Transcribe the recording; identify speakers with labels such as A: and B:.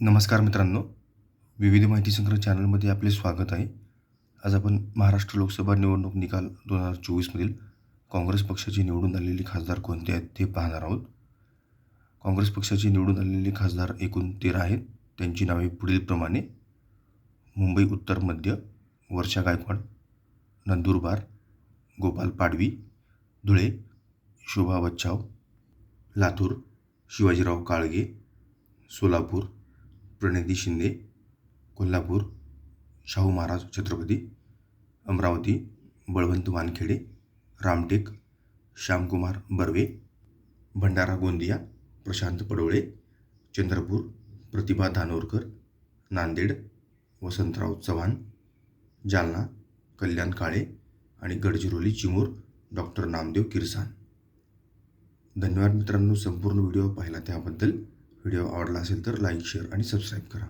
A: नमस्कार मित्रांनो, विविध माहिती संग्रह चॅनलमध्ये आपले स्वागत आहे. आज आपण महाराष्ट्र लोकसभा निवडणूक निकाल 2024मधील काँग्रेस पक्षाचे निवडून आलेले खासदार कोणते आहेत ते पाहणार आहोत. काँग्रेस पक्षाचे निवडून आलेले खासदार एकूण 13 आहेत. त्यांची नावे पुढीलप्रमाणे: मुंबई उत्तर मध्य वर्षा गायकवाड, नंदुरबार गोपाल पाडवी, धुळे शोभा बच्छाव, लातूर शिवाजीराव काळगे, सोलापूर प्रणिती शिंदे, कोल्हापूर शाहू महाराज छत्रपती, अमरावती बळवंत वानखेडे, रामटेक श्यामकुमार बर्वे, भंडारा गोंदिया प्रशांत पडोळे, चंद्रपूर प्रतिभा धानोरकर, नांदेड वसंतराव चव्हाण, जालना कल्याण काळे आणि गडचिरोली चिमूर डॉक्टर नामदेव किरसान. धन्यवाद मित्रांनो, संपूर्ण व्हिडिओ पाहिला त्याबद्दल. व्हिडिओ आवडला असेल तर लाईक, शेअर आणि सबस्क्राईब करा.